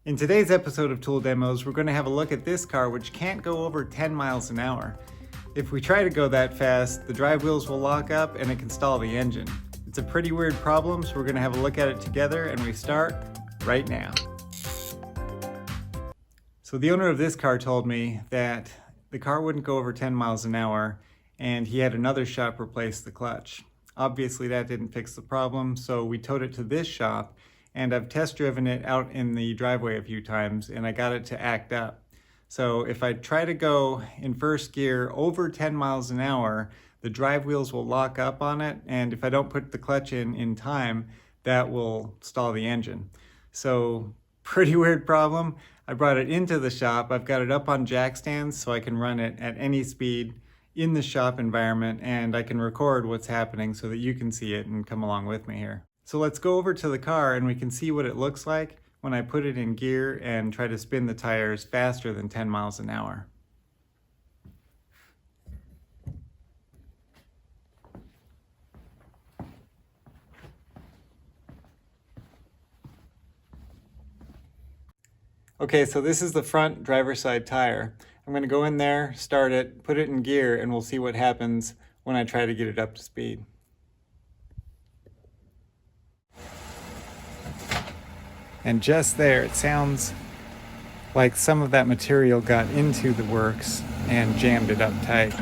In today's episode of Tool Demos, we're going to have a look at this car which can't go over 10 miles an hour. If we try to go that fast, the drive wheels will lock up and it can stall the engine. It's a pretty weird problem, so we're going to have a look at it together, and we start right now. So the owner of this car told me that the car wouldn't go over 10 miles an hour and he had another shop replace the clutch. Obviously that didn't fix the problem, so we towed it to this shop, and I've test driven it out in the driveway a few times and I got it to act up. So if I try to go in first gear over 10 miles an hour, the drive wheels will lock up on it, and if I don't put the clutch in time, that will stall the engine. So pretty weird problem. I brought it into the shop. I've got it up on jack stands so I can run it at any speed in the shop environment, and I can record what's happening so that you can see it and come along with me here. So let's go over to the car and we can see what it looks like when I put it in gear and try to spin the tires faster than 10 miles an hour. Okay, so this is the front driver's side tire. I'm going to go in there, start it, put it in gear, and we'll see what happens when I try to get it up to speed. And just there, it sounds like some of that material got into the works and jammed it up tight.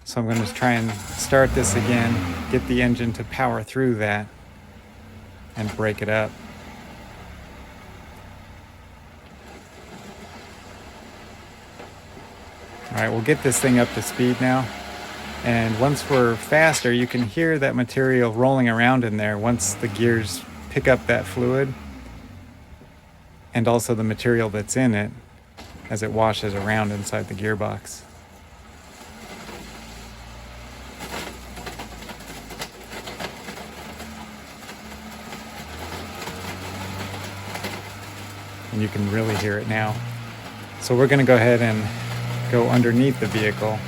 So I'm going to try and start this again, get the engine to power through that, and break it up. All right, we'll get this thing up to speed now. And once we're faster, you can hear that material rolling around in there once the gears pick up that fluid, and also the material that's in it as it washes around inside the gearbox. And you can really hear it now. So we're going to go ahead and go underneath the vehicle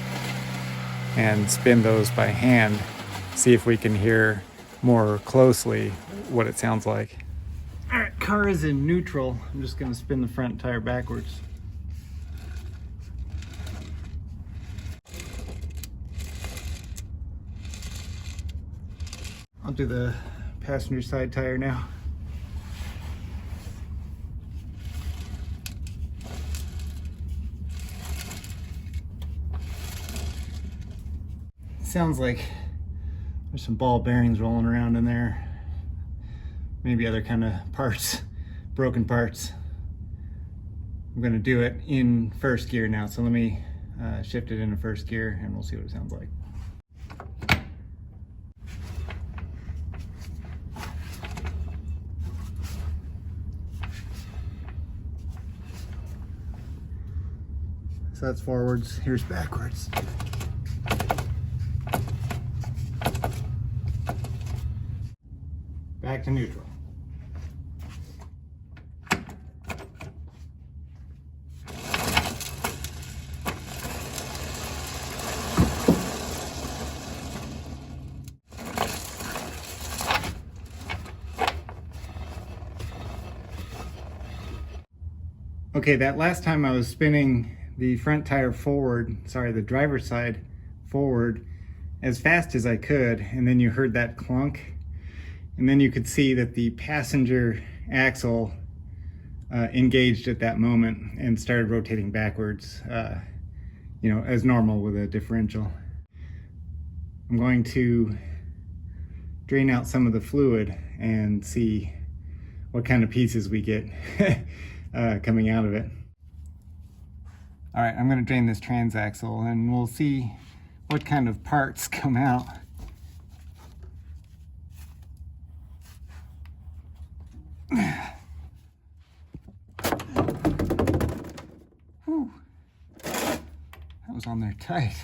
and spin those by hand, see if we can hear more closely what it sounds like. All right, car is in neutral. I'm just going to spin the front tire backwards. I'll do the passenger side tire now. Sounds like there's some ball bearings rolling around in there. Maybe other kind of parts, broken parts. I'm gonna do it in first gear now. So let me shift it into first gear and we'll see what it sounds like. So that's forwards, here's backwards. Back to neutral. Okay, that last time I was spinning the front tire forward, the driver's side forward, as fast as I could, and then you heard that clunk. And then you could see that the passenger axle engaged at that moment and started rotating backwards, as normal with a differential. I'm going to drain out some of the fluid and see what kind of pieces we get coming out of it. All right, I'm going to drain this transaxle and we'll see what kind of parts come out. Whew. That was on there tight.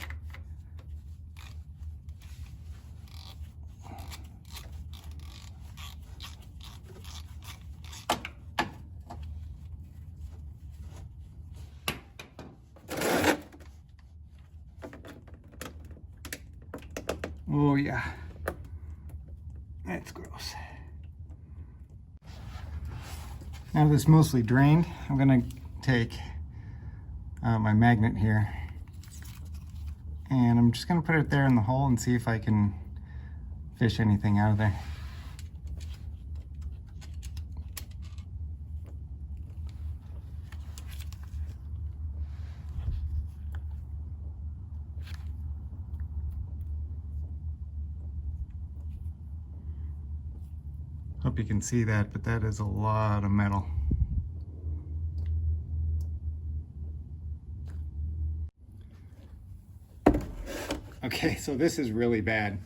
Oh yeah, that's gross. Now that it's mostly drained, I'm gonna take my magnet here and I'm just gonna put it there in the hole and see if I can fish anything out of there. Hope you can see that, but that is a lot of metal. Okay, so this is really bad.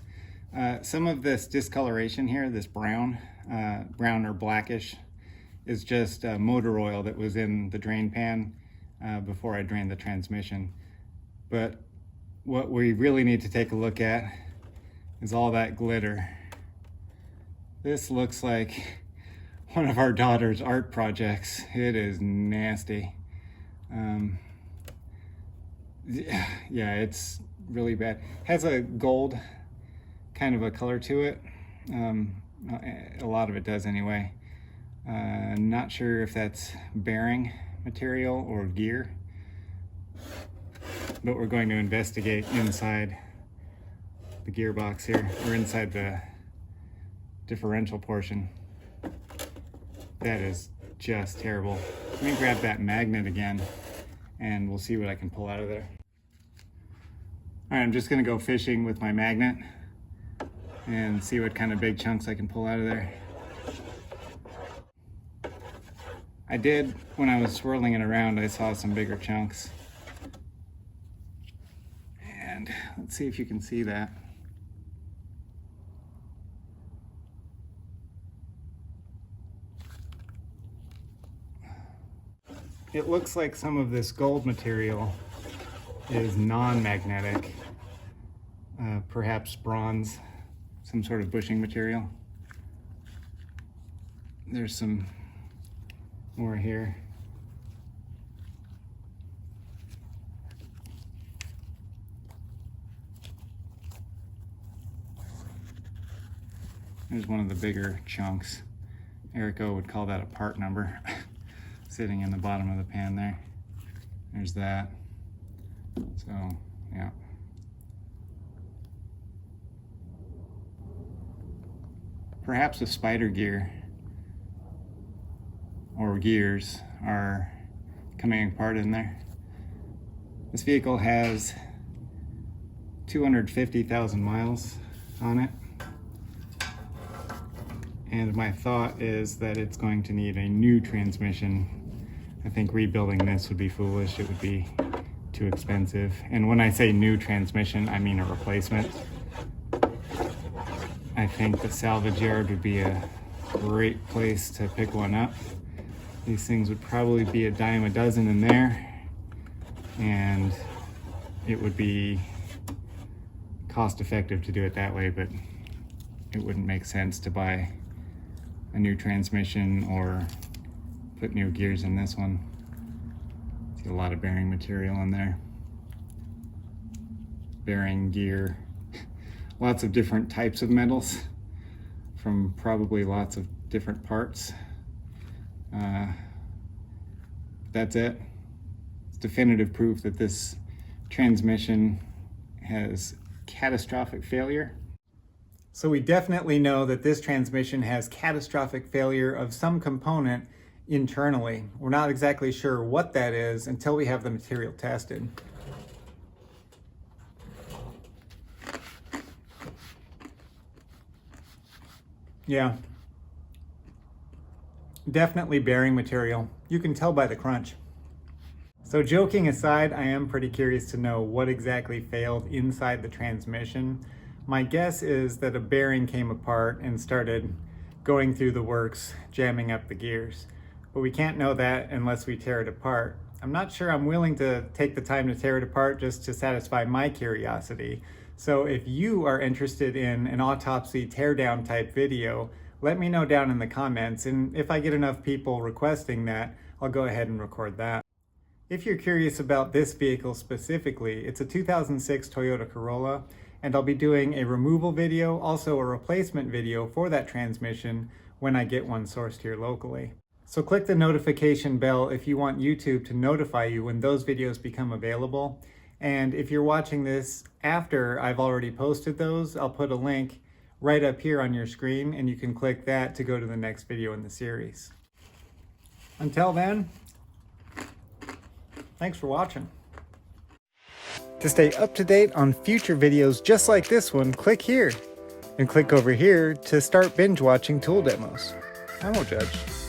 Some of this discoloration here, this brown or blackish, is just motor oil that was in the drain pan before I drained the transmission. But what we really need to take a look at is all that glitter. This looks like one of our daughter's art projects. It is nasty. Yeah, it's really bad. Has a gold kind of a color to it. A lot of it does anyway. Not sure if that's bearing material or gear, but we're going to investigate inside the gearbox here, or inside the differential portion. That is just terrible. Let me grab that magnet again and we'll see what I can pull out of there. All right, I'm just gonna go fishing with my magnet and see what kind of big chunks I can pull out of there. I did, when I was swirling it around, I saw some bigger chunks. And let's see if you can see that. It looks like some of this gold material is non-magnetic, perhaps bronze, some sort of bushing material. There's some more here. There's one of the bigger chunks. Erico would call that a part number. Sitting in the bottom of the pan there. There's that. So, yeah. Perhaps a spider gear or gears are coming apart in there. This vehicle has 250,000 miles on it. And my thought is that it's going to need a new transmission. I think rebuilding this would be foolish. It would be too expensive. And when I say new transmission, I mean a replacement. I think the salvage yard would be a great place to pick one up. These things would probably be a dime a dozen in there, and it would be cost effective to do it that way, but it wouldn't make sense to buy a new transmission or put new gears in this one. See a lot of bearing material in there. Bearing gear, lots of different types of metals from probably lots of different parts. That's it. It's definitive proof that this transmission has catastrophic failure. So we definitely know that this transmission has catastrophic failure of some component internally. We're not exactly sure what that is until we have the material tested. Yeah, definitely bearing material. You can tell by the crunch. So joking aside, I am pretty curious to know what exactly failed inside the transmission. My guess is that a bearing came apart and started going through the works, jamming up the gears. But we can't know that unless we tear it apart. I'm not sure I'm willing to take the time to tear it apart just to satisfy my curiosity. So if you are interested in an autopsy teardown type video, let me know down in the comments, and if I get enough people requesting that, I'll go ahead and record that. If you're curious about this vehicle specifically, it's a 2006 Toyota Corolla, and I'll be doing a removal video, also a replacement video for that transmission when I get one sourced here locally. So click the notification bell if you want YouTube to notify you when those videos become available. And if you're watching this after I've already posted those, I'll put a link right up here on your screen and you can click that to go to the next video in the series. Until then, thanks for watching. To stay up to date on future videos just like this one, click here. And click over here to start binge watching tool demos. I won't judge.